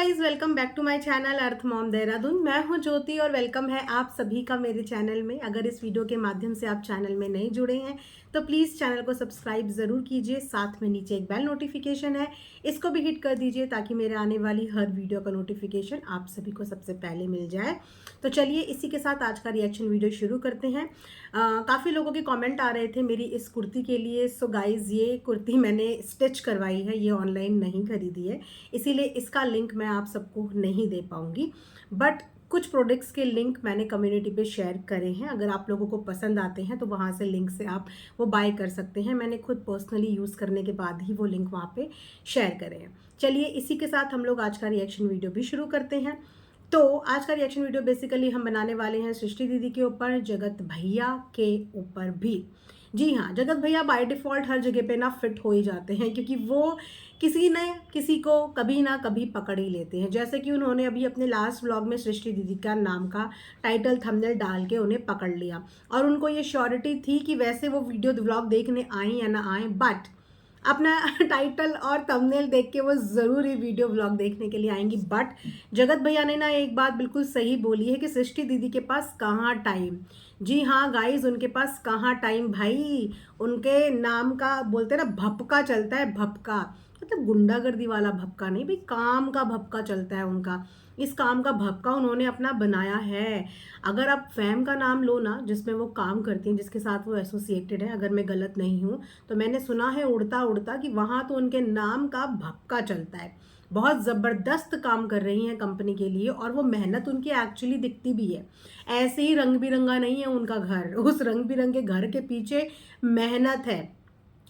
Guys, welcome back to my channel Earth Mom Dehradun. मैं हूं ज्योति और वेलकम है आप सभी का मेरे चैनल में। अगर इस वीडियो के माध्यम से आप चैनल में नहीं जुड़े हैं तो प्लीज़ चैनल को सब्सक्राइब ज़रूर कीजिए। साथ में नीचे एक बेल नोटिफिकेशन है, इसको भी हिट कर दीजिए ताकि मेरे आने वाली हर वीडियो का नोटिफिकेशन आप सभी को सबसे पहले मिल जाए। तो चलिए इसी के साथ आज का रिएक्शन वीडियो शुरू करते हैं। काफ़ी लोगों के कमेंट आ रहे थे मेरी इस कुर्ती के लिए। सो गाइज़, ये कुर्ती मैंने स्टिच करवाई है, ये ऑनलाइन नहीं खरीदी है, इसीलिए इसका लिंक मैं आप सबको नहीं दे पाऊंगी। बट कुछ प्रोडक्ट्स के लिंक मैंने कम्युनिटी पे शेयर करे हैं। अगर आप लोगों को पसंद आते हैं तो वहाँ से लिंक से आप वो बाय कर सकते हैं। मैंने खुद पर्सनली यूज़ करने के बाद ही वो लिंक वहाँ पे शेयर करे हैं। चलिए इसी के साथ हम लोग आज का रिएक्शन वीडियो भी शुरू करते हैं। तो आज का रिएक्शन वीडियो बेसिकली हम बनाने वाले हैं सृष्टि दीदी के ऊपर, जगत भैया के ऊपर भी। जी हाँ, जगत भैया बाय डिफ़ॉल्ट हर जगह पे ना फिट हो ही जाते हैं, क्योंकि वो किसी न किसी को कभी ना कभी पकड़ ही लेते हैं। जैसे कि उन्होंने अभी अपने लास्ट व्लॉग में सृष्टि दीदी का नाम का टाइटल थंबनेल डाल के उन्हें पकड़ लिया, और उनको ये श्योरिटी थी कि वैसे वो वीडियो व्लॉग देखने आए या ना आए, बट अपना टाइटल और थंबनेल देख के वो ज़रूर ही वीडियो व्लॉग देखने के लिए आएंगी। बट जगत भैया ने ना एक बात बिल्कुल सही बोली है कि सृष्टि दीदी के पास कहाँ टाइम। जी हाँ गाइज, उनके पास कहाँ टाइम भाई। उनके नाम का बोलते हैं ना, भपका चलता है, भपका मतलब गुंडागर्दी वाला भपका नहीं भाई, काम का भपका चलता है उनका। इस काम का भपका उन्होंने अपना बनाया है। अगर आप फैम का नाम लो ना, जिसमें वो काम करती हैं, जिसके साथ वो एसोसिएटेड है, अगर मैं गलत नहीं हूँ तो मैंने सुना है उड़ता उड़ता कि वहाँ तो उनके नाम का भपका चलता है। बहुत ज़बरदस्त काम कर रही हैं कंपनी के लिए, और वो मेहनत उनकी एक्चुअली दिखती भी है। ऐसे ही रंग बिरंगा नहीं है उनका घर, उस रंग बिरंगे घर के पीछे मेहनत है,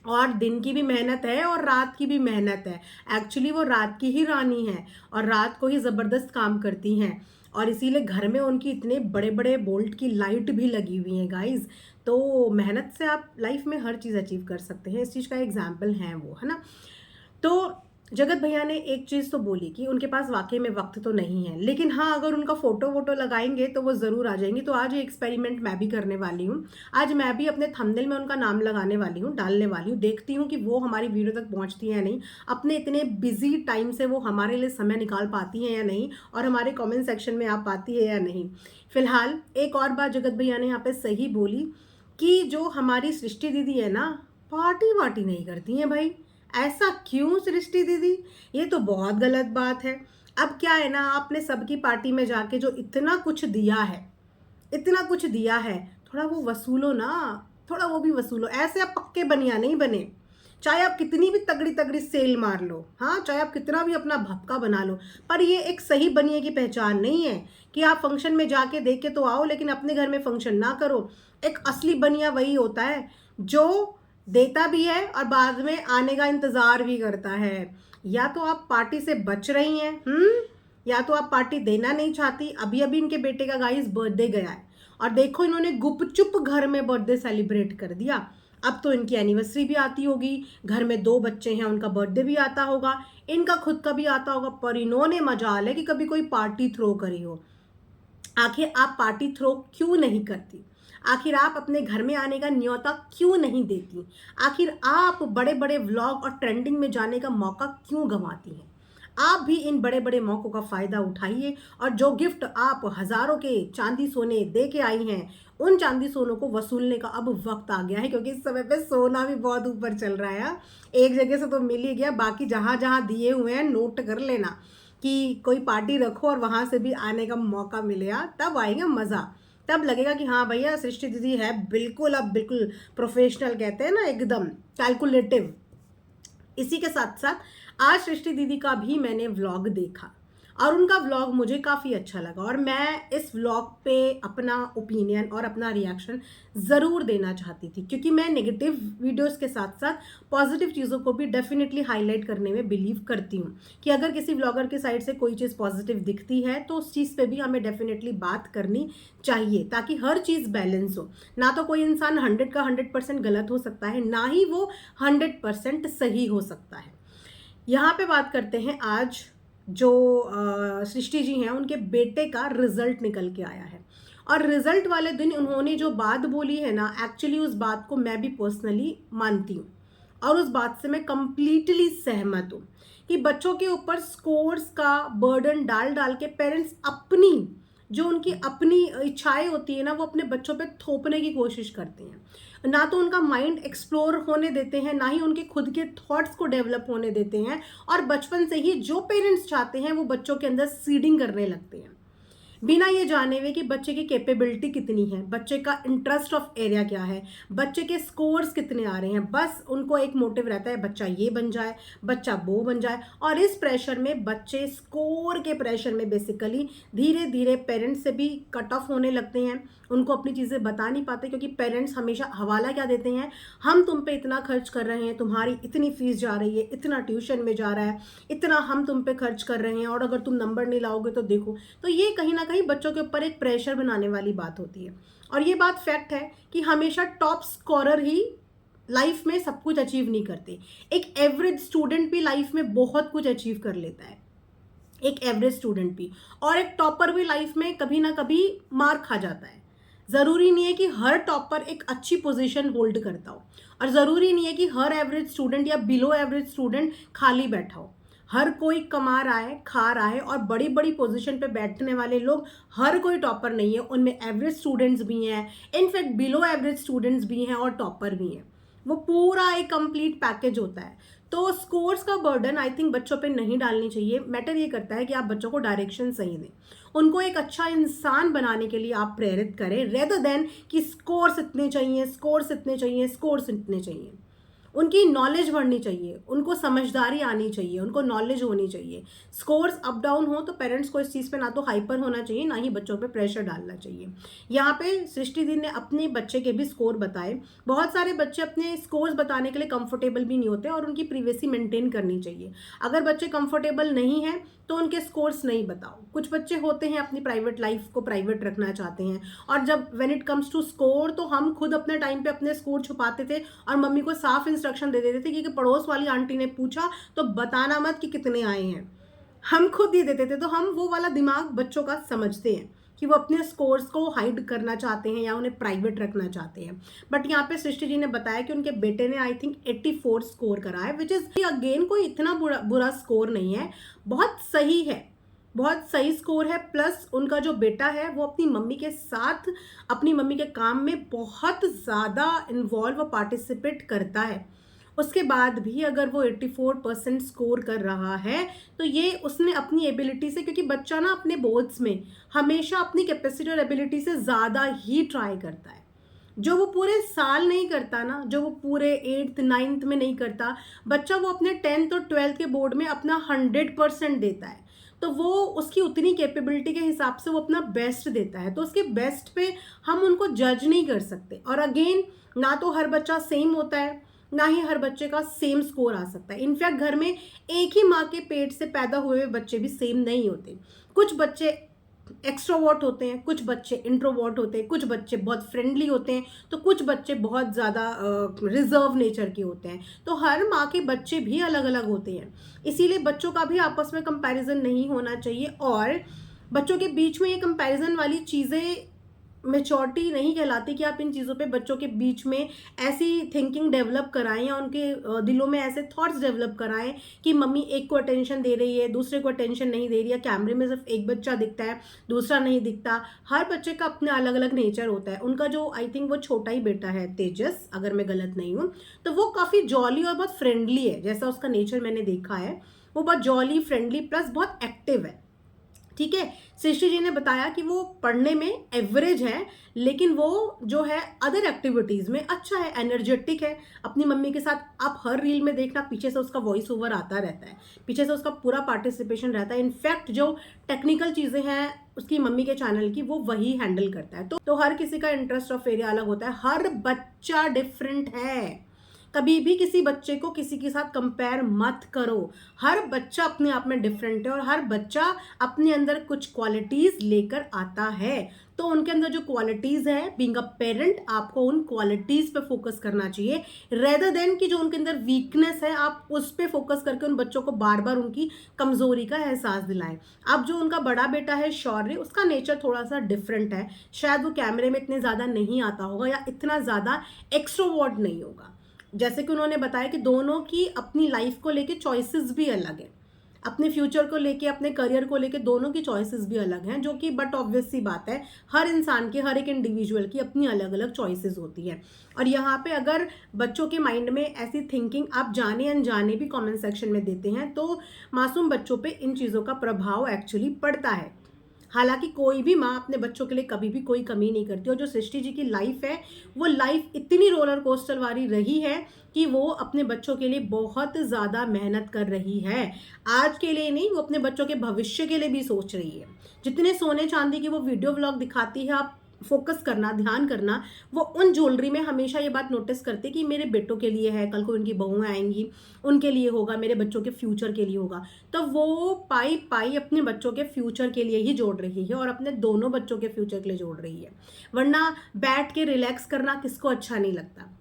और दिन की भी मेहनत है और रात की भी मेहनत है। एक्चुअली वो रात की ही रानी है और रात को ही ज़बरदस्त काम करती हैं, और इसीलिए घर में उनकी इतने बड़े बड़े बोल्ट की लाइट भी लगी हुई हैं गाइज। तो मेहनत से आप लाइफ में हर चीज़ अचीव कर सकते हैं, इस चीज़ का एग्जाम्पल है वो, है ना। तो जगत भैया ने एक चीज़ तो बोली कि उनके पास वाकई में वक्त तो नहीं है, लेकिन हाँ, अगर उनका फ़ोटो वोटो लगाएंगे तो वो ज़रूर आ जाएंगी। तो आज ये एक्सपेरिमेंट मैं भी करने वाली हूँ। आज मैं भी अपने थंबनेल में उनका नाम लगाने वाली हूँ, डालने वाली हूँ। देखती हूँ कि वो हमारी वीडियो तक पहुँचती है या नहीं, अपने इतने बिजी टाइम से वो हमारे लिए समय निकाल पाती हैं या नहीं, और हमारे कॉमेंट सेक्शन में आ पाती है या नहीं। फिलहाल एक और बात जगत भैया ने यहाँ पे सही बोली कि जो हमारी सृष्टि दीदी है ना, पार्टी वार्टी नहीं करती हैं भाई। ऐसा क्यों सृष्टि दीदी? ये तो बहुत गलत बात है। अब क्या है ना, आपने सबकी पार्टी में जाके जो इतना कुछ दिया है, इतना कुछ दिया है, थोड़ा वो वसूलो ना, थोड़ा वो भी वसूलो। ऐसे आप पक्के बनिया नहीं बने। चाहे आप कितनी भी तगड़ी तगड़ी सेल मार लो, हाँ, चाहे आप कितना भी अपना भपका बना लो, पर ये एक सही बनिए की पहचान नहीं है कि आप फंक्शन में जाके देख के तो आओ लेकिन अपने घर में फंक्शन ना करो। एक असली बनिया वही होता है जो देता भी है और बाद में आने का इंतजार भी करता है। या तो आप पार्टी से बच रही हैं, या तो आप पार्टी देना नहीं चाहती। अभी अभी इनके बेटे का गाइस बर्थडे गया है, और देखो इन्होंने गुपचुप घर में बर्थडे सेलिब्रेट कर दिया। अब तो इनकी एनिवर्सरी भी आती होगी, घर में 2 बच्चे हैं, उनका बर्थडे भी आता होगा, इनका खुद का भी आता होगा, पर इन्होंने मजाल है कि कभी कोई पार्टी थ्रो करी हो। आखिर आप पार्टी थ्रो क्यों नहीं करती? आखिर आप अपने घर में आने का न्योता क्यों नहीं देती? आखिर आप बड़े बड़े व्लॉग और ट्रेंडिंग में जाने का मौका क्यों गंवाती हैं? आप भी इन बड़े बड़े मौक़ों का फ़ायदा उठाइए, और जो गिफ्ट आप हज़ारों के चांदी सोने दे के आई हैं, उन चांदी सोनों को वसूलने का अब वक्त आ गया है, क्योंकि इस समय पे सोना भी बहुत ऊपर चल रहा है। एक जगह से तो मिल ही गया, बाकी जहाँ जहाँ दिए हुए हैं नोट कर लेना कि कोई पार्टी रखो और वहाँ से भी आने का मौका मिलेगा, तब आएगा मज़ा। तब लगेगा कि हाँ भैया, सृष्टि दीदी है बिल्कुल, अब बिल्कुल प्रोफेशनल, कहते हैं ना, एकदम कैलकुलेटिव। इसी के साथ साथ आज सृष्टि दीदी का भी मैंने व्लॉग देखा, और उनका व्लॉग मुझे काफ़ी अच्छा लगा, और मैं इस व्लॉग पे अपना ओपिनियन और अपना रिएक्शन ज़रूर देना चाहती थी, क्योंकि मैं नेगेटिव वीडियोस के साथ साथ पॉजिटिव चीज़ों को भी डेफिनेटली हाईलाइट करने में बिलीव करती हूँ कि अगर किसी व्लॉगर की साइड से कोई चीज़ पॉजिटिव दिखती है तो उस चीज़ पे भी हमें डेफिनेटली बात करनी चाहिए, ताकि हर चीज़ बैलेंस हो। ना तो कोई इंसान 100 का 100% गलत हो सकता है, ना ही वो 100% सही हो सकता है। यहाँ पे बात करते हैं आज जो सृष्टि जी हैं, उनके बेटे का रिजल्ट निकल के आया है, और रिजल्ट वाले दिन उन्होंने जो बात बोली है ना, एक्चुअली उस बात को मैं भी पर्सनली मानती हूँ, और उस बात से मैं कंप्लीटली सहमत हूँ कि बच्चों के ऊपर स्कोर्स का बर्डन डाल डाल के पेरेंट्स अपनी जो उनकी अपनी इच्छाएं होती है ना, वो अपने बच्चों पे थोपने की कोशिश करते हैं। ना तो उनका माइंड एक्सप्लोर होने देते हैं, ना ही उनके खुद के थॉट्स को डेवलप होने देते हैं, और बचपन से ही जो पेरेंट्स चाहते हैं वो बच्चों के अंदर सीडिंग करने लगते हैं, बिना ये जाने हुए कि बच्चे की कैपेबिलिटी कितनी है, बच्चे का इंटरेस्ट ऑफ एरिया क्या है, बच्चे के स्कोर्स कितने आ रहे हैं। बस उनको एक मोटिव रहता है, बच्चा ये बन जाए, बच्चा वो बन जाए, और इस प्रेशर में बच्चे स्कोर के प्रेशर में बेसिकली धीरे धीरे पेरेंट्स से भी कट ऑफ होने लगते हैं। उनको अपनी चीज़ें बता नहीं पाते, क्योंकि पेरेंट्स हमेशा हवाला क्या देते हैं, हम तुम पे इतना खर्च कर रहे हैं, तुम्हारी इतनी फीस जा रही है, इतना ट्यूशन में जा रहा है, इतना हम तुम पे खर्च कर रहे हैं, और अगर तुम नंबर नहीं लाओगे तो देखो। तो ये कहीं ना कहीं बच्चों के ऊपर एक प्रेशर बनाने वाली बात होती है। और ये बात फैक्ट है कि हमेशा टॉप स्कोरर ही लाइफ में सब कुछ अचीव नहीं करते। एक एवरेज स्टूडेंट भी लाइफ में बहुत कुछ अचीव कर लेता है, एक एवरेज स्टूडेंट भी, और एक टॉपर भी लाइफ में कभी ना कभी मार खा जाता है। ज़रूरी नहीं है कि हर टॉपर एक अच्छी पोजीशन होल्ड करता हो, और ज़रूरी नहीं है कि हर एवरेज स्टूडेंट या बिलो एवरेज स्टूडेंट खाली बैठा हो। हर कोई कमा रहा है, खा रहा है, और बड़ी बड़ी पोजीशन पे बैठने वाले लोग हर कोई टॉपर नहीं है। उनमें एवरेज स्टूडेंट्स भी हैं, इनफैक्ट बिलो एवरेज स्टूडेंट्स भी हैं, और टॉपर भी हैं। वो पूरा एक कंप्लीट पैकेज होता है। तो स्कोर्स का बर्डन आई थिंक बच्चों पे नहीं डालनी चाहिए। मैटर ये करता है कि आप बच्चों को डायरेक्शन सही दें, उनको एक अच्छा इंसान बनाने के लिए आप प्रेरित करें, रेदर देन कि स्कोर्स इतने चाहिए, स्कोर्स इतने चाहिए, स्कोर्स इतने चाहिए। उनकी नॉलेज बढ़नी चाहिए, उनको समझदारी आनी चाहिए, उनको नॉलेज होनी चाहिए। स्कोर्स अप डाउन हो तो पेरेंट्स को इस चीज़ पे ना तो हाइपर होना चाहिए, ना ही बच्चों पे प्रेशर डालना चाहिए। यहाँ पे सृष्टि दी ने अपने बच्चे के भी स्कोर बताए। बहुत सारे बच्चे अपने स्कोर्स बताने के लिए कंफर्टेबल भी नहीं होते, और उनकी प्रिवेसी मेंटेन करनी चाहिए। अगर बच्चे कंफर्टेबल नहीं हैं तो उनके स्कोर्स नहीं बताओ। कुछ बच्चे होते हैं अपनी प्राइवेट लाइफ को प्राइवेट रखना चाहते हैं, और जब when it comes to score, तो हम खुद अपने टाइम पे अपने स्कोर छुपाते थे और मम्मी को साफ इंस्ट्रक्शन दे देते थे कि पड़ोस वाली आंटी ने पूछा तो बताना मत कि कितने आए हैं। हम खुद ही देते थे। तो हम वो वाला दिमाग बच्चों का समझते हैं कि वो अपने स्कोर्स को हाइड करना चाहते हैं या उन्हें प्राइवेट रखना चाहते हैं। बट यहाँ पे सृष्टि जी ने बताया कि उनके बेटे ने आई थिंक 84 स्कोर करा है, विच इज अगेन कोई इतना बुरा स्कोर नहीं है, बहुत सही है, बहुत सही स्कोर है। प्लस उनका जो बेटा है वो अपनी मम्मी के साथ अपनी मम्मी के काम में बहुत ज़्यादा इन्वॉल्व और पार्टिसिपेट करता है। उसके बाद भी अगर वो 84% स्कोर कर रहा है तो ये उसने अपनी एबिलिटी से, क्योंकि बच्चा ना अपने बोर्ड्स में हमेशा अपनी कैपेसिटी और एबिलिटी से ज़्यादा ही ट्राई करता है। जो वो पूरे साल नहीं करता ना, जो वो पूरे 8th 9th में नहीं करता, बच्चा वो अपने 10th और 12th के बोर्ड में अपना 100% देता है। तो वो उसकी उतनी कैपेबिलिटी के हिसाब से वो अपना बेस्ट देता है। तो उसके बेस्ट पे हम उनको जज नहीं कर सकते। और अगेन, ना तो हर बच्चा सेम होता है, ना ही हर बच्चे का सेम स्कोर आ सकता है। इनफैक्ट घर में एक ही माँ के पेट से पैदा हुए हुए बच्चे भी सेम नहीं होते। कुछ बच्चे एक्सट्रोवर्ट होते हैं, कुछ बच्चे इंट्रोवर्ट होते हैं, कुछ बच्चे बहुत फ्रेंडली होते हैं, तो कुछ बच्चे बहुत ज़्यादा रिजर्व नेचर के होते हैं। तो हर माँ के बच्चे भी अलग अलग होते हैं, इसीलिए बच्चों का भी आपस में कंपैरिजन नहीं होना चाहिए। और बच्चों के बीच में ये कंपैरिजन वाली चीज़ें मेचोरिटी नहीं कहलाती कि आप इन चीज़ों पे बच्चों के बीच में ऐसी थिंकिंग डेवलप कराएं या उनके दिलों में ऐसे थॉट्स डेवलप कराएं कि मम्मी एक को अटेंशन दे रही है, दूसरे को अटेंशन नहीं दे रही है, कैमरे में सिर्फ एक बच्चा दिखता है, दूसरा नहीं दिखता। हर बच्चे का अपना अलग अलग नेचर होता है। उनका जो आई थिंक वो छोटा ही बेटा है तेजस, अगर मैं गलत नहीं हूँ, तो वो काफ़ी जॉली और बहुत फ्रेंडली है। जैसा उसका नेचर मैंने देखा है, वो बहुत जॉली, फ्रेंडली, प्लस बहुत एक्टिव है। ठीक है, सृष्टि जी ने बताया कि वो पढ़ने में एवरेज है, लेकिन वो जो है अदर एक्टिविटीज़ में अच्छा है, एनर्जेटिक है। अपनी मम्मी के साथ आप हर रील में देखना, पीछे से उसका वॉइस ओवर आता रहता है, पीछे से उसका पूरा पार्टिसिपेशन रहता है। इनफैक्ट जो टेक्निकल चीज़ें हैं उसकी मम्मी के चैनल की, वो वही हैंडल करता है। तो हर किसी का इंटरेस्ट ऑफ एरिया अलग होता है, हर बच्चा डिफरेंट है। कभी भी किसी बच्चे को किसी के साथ कंपेयर मत करो। हर बच्चा अपने आप में डिफरेंट है, और हर बच्चा अपने अंदर कुछ क्वालिटीज लेकर आता है। तो उनके अंदर जो क्वालिटीज है, बीइंग अ पेरेंट, आपको उन क्वालिटीज पे फोकस करना चाहिए, रेदर देन कि जो उनके अंदर वीकनेस है आप उस पे फोकस करके उन बच्चों को बार बार उनकी कमजोरी का एहसास दिलाएं। अब जो उनका बड़ा बेटा है शौर्य, उसका नेचर थोड़ा सा डिफरेंट है। शायद वो कैमरे में इतने ज्यादा नहीं आता होगा या इतना ज्यादा एक्सट्रोवर्ट नहीं होगा। जैसे कि उन्होंने बताया कि दोनों की अपनी लाइफ को लेके चॉइसेस भी अलग है। अपने फ्यूचर को लेके, अपने करियर को लेके दोनों की चॉइसेस भी अलग हैं, जो कि बट ऑब्वियस सी बात है, हर इंसान की, हर एक इंडिविजुअल की अपनी अलग अलग चॉइसेस होती है। और यहाँ पे अगर बच्चों के माइंड में ऐसी थिंकिंग आप जाने अनजाने भी कमेंट सेक्शन में देते हैं तो मासूम बच्चों पे इन चीज़ों का प्रभाव एक्चुअली पड़ता है। हालांकि कोई भी माँ अपने बच्चों के लिए कभी भी कोई कमी नहीं करती, और जो सृष्टि जी की लाइफ है वो लाइफ इतनी रोलर कोस्टर वाली रही है कि वो अपने बच्चों के लिए बहुत ज़्यादा मेहनत कर रही है। आज के लिए नहीं, वो अपने बच्चों के भविष्य के लिए भी सोच रही है। जितने सोने चांदी की वो वीडियो व्लॉग दिखाती है, आप फोकस करना, ध्यान करना, वो उन ज्वेलरी में हमेशा ये बात नोटिस करते कि मेरे बेटों के लिए है, कल को उनकी बहुएं आएंगी उनके लिए होगा, मेरे बच्चों के फ्यूचर के लिए होगा। तो वो पाई पाई अपने बच्चों के फ्यूचर के लिए ही जोड़ रही है और अपने दोनों बच्चों के फ्यूचर के लिए जोड़ रही है। वरना बैठ के रिलैक्स करना किसको अच्छा नहीं लगता।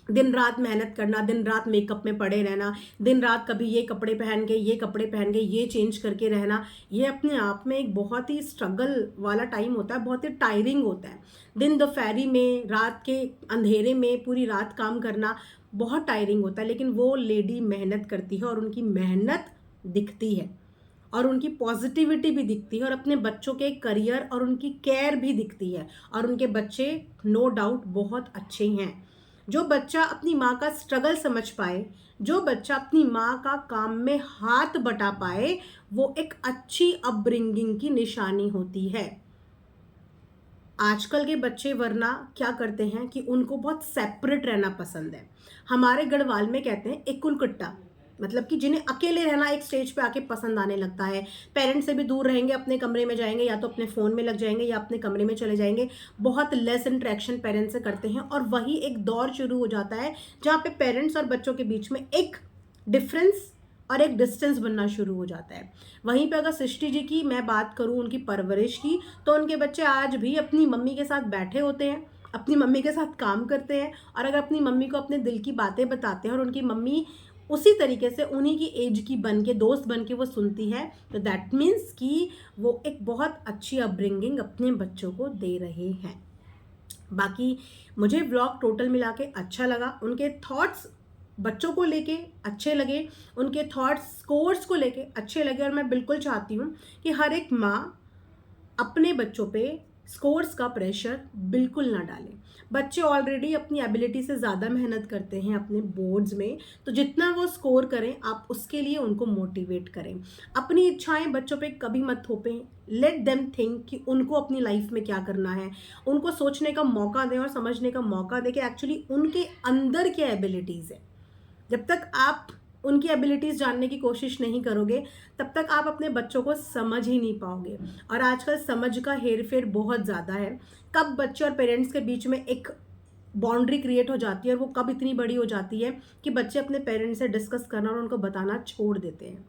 दिन रात मेहनत करना, दिन रात मेकअप में पड़े रहना, दिन रात कभी ये कपड़े पहन के, ये कपड़े पहन के, ये चेंज करके रहना, ये अपने आप में एक बहुत ही स्ट्रगल वाला टाइम होता है, बहुत ही टायरिंग होता है। दिन दोपहरी में, रात के अंधेरे में पूरी रात काम करना बहुत टायरिंग होता है, लेकिन वो लेडी मेहनत करती है और उनकी मेहनत दिखती है और उनकी पॉजिटिविटी भी दिखती है और अपने बच्चों के करियर और उनकी केयर भी दिखती है। और उनके बच्चे नो डाउट बहुत अच्छे हैं। जो बच्चा अपनी माँ का स्ट्रगल समझ पाए, जो बच्चा अपनी माँ का काम में हाथ बटा पाए, वो एक अच्छी अपब्रिंगिंग की निशानी होती है। आजकल के बच्चे वरना क्या करते हैं कि उनको बहुत सेपरेट रहना पसंद है। हमारे गढ़वाल में कहते हैं एकुल कट्टा, मतलब कि जिन्हें अकेले रहना एक स्टेज पे आके पसंद आने लगता है। पेरेंट्स से भी दूर रहेंगे, अपने कमरे में जाएंगे, या तो अपने फ़ोन में लग जाएंगे या अपने कमरे में चले जाएंगे। बहुत लेस इंटरेक्शन पेरेंट्स से करते हैं और वही एक दौर शुरू हो जाता है जहाँ पे पेरेंट्स और बच्चों के बीच में एक डिफरेंस और एक डिस्टेंस बनना शुरू हो जाता है। वहीं पे अगर सृष्टि जी की मैं बात करूँ, उनकी परवरिश की, तो उनके बच्चे आज भी अपनी मम्मी के साथ बैठे होते हैं, अपनी मम्मी के साथ काम करते हैं, और अगर अपनी मम्मी को अपने दिल की बातें बताते हैं और उनकी मम्मी उसी तरीके से उन्हीं की एज की बन के, दोस्त बन के वो सुनती है, तो दैट मीन्स कि वो एक बहुत अच्छी अपब्रिंगिंग अपने बच्चों को दे रहे हैं। बाकी मुझे व्लॉग टोटल मिला के अच्छा लगा, उनके थॉट्स बच्चों को लेके अच्छे लगे, उनके थॉट्स स्कोर्स को लेके अच्छे लगे, और मैं बिल्कुल चाहती हूँ कि हर एक माँ अपने बच्चों पे स्कोर्स का प्रेशर बिल्कुल ना डालें। बच्चे ऑलरेडी अपनी एबिलिटी से ज़्यादा मेहनत करते हैं अपने बोर्ड्स में, तो जितना वो स्कोर करें आप उसके लिए उनको मोटिवेट करें। अपनी इच्छाएं बच्चों पे कभी मत थोपें। लेट देम थिंक कि उनको अपनी लाइफ में क्या करना है, उनको सोचने का मौका दें और समझने का मौका दें कि एक्चुअली उनके अंदर क्या एबिलिटीज़ है। जब तक आप उनकी एबिलिटीज़ जानने की कोशिश नहीं करोगे तब तक आप अपने बच्चों को समझ ही नहीं पाओगे। और आजकल समझ का हेरफेर बहुत ज़्यादा है। कब बच्चे और पेरेंट्स के बीच में एक बाउंड्री क्रिएट हो जाती है और वो कब इतनी बड़ी हो जाती है कि बच्चे अपने पेरेंट्स से डिस्कस करना और उनको बताना छोड़ देते हैं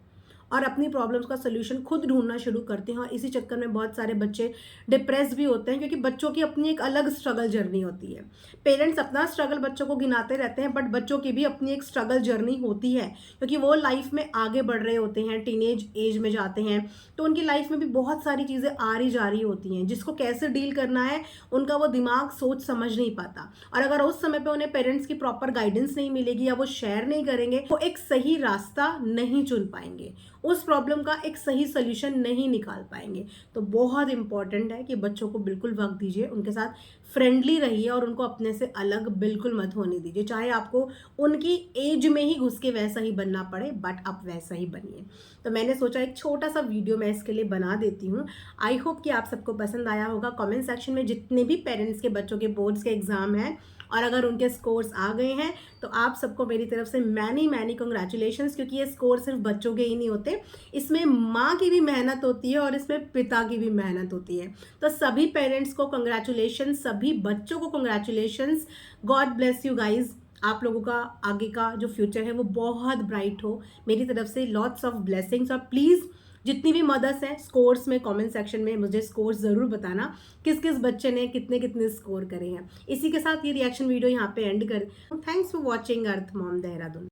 और अपनी प्रॉब्लम्स का सोल्यूशन खुद ढूंढना शुरू करते हैं। और इसी चक्कर में बहुत सारे बच्चे डिप्रेस भी होते हैं, क्योंकि बच्चों की अपनी एक अलग स्ट्रगल जर्नी होती है। पेरेंट्स अपना स्ट्रगल बच्चों को गिनाते रहते हैं, बट बच्चों की भी अपनी एक स्ट्रगल जर्नी होती है, क्योंकि वो लाइफ में आगे बढ़ रहे होते हैं, टीनेज एज में जाते हैं, तो उनकी लाइफ में भी बहुत सारी चीज़ें आ रही जा रही होती हैं जिसको कैसे डील करना है उनका वो दिमाग सोच समझ नहीं पाता। और अगर उस समय पे उन्हें पेरेंट्स की प्रॉपर गाइडेंस नहीं मिलेगी या वो शेयर नहीं करेंगे, वो एक सही रास्ता नहीं चुन पाएंगे, उस प्रॉब्लम का एक सही सोल्यूशन नहीं निकाल पाएंगे। तो बहुत इंपॉर्टेंट है कि बच्चों को बिल्कुल वक्त दीजिए, उनके साथ फ्रेंडली रहिए और उनको अपने से अलग बिल्कुल मत होने दीजिए। चाहे आपको उनकी एज में ही घुस के वैसा ही बनना पड़े, बट आप वैसा ही बनिए। तो मैंने सोचा एक छोटा सा वीडियो मैं इसके लिए बना देती हूँ। आई होप कि आप सबको पसंद आया होगा। कमेंट सेक्शन में जितने भी पेरेंट्स के बच्चों के बोर्ड्स के एग्ज़ाम हैं और अगर उनके स्कोर्स आ गए हैं तो आप सबको मेरी तरफ से मैनी कंग्रेचुलेशंस, क्योंकि ये स्कोर सिर्फ बच्चों के ही नहीं होते, इसमें माँ की भी मेहनत होती है और इसमें पिता की भी मेहनत होती है। तो सभी पेरेंट्स को कंग्रेचुलेशन, सभी बच्चों को congratulations. God bless you guys. आप लोगों का आगे का जो फ्यूचर है वो बहुत ब्राइट हो। मेरी तरफ से लॉट्स ऑफ ब्लेसिंग्स। और प्लीज़ जितनी भी मदर्स हैं स्कोर्स में, कमेंट सेक्शन में मुझे स्कोर्स ज़रूर बताना किस किस बच्चे ने कितने कितने स्कोर करे हैं। इसी के साथ ये रिएक्शन वीडियो यहाँ पे एंड कर। Thanks for watching earth Mom Dehradun.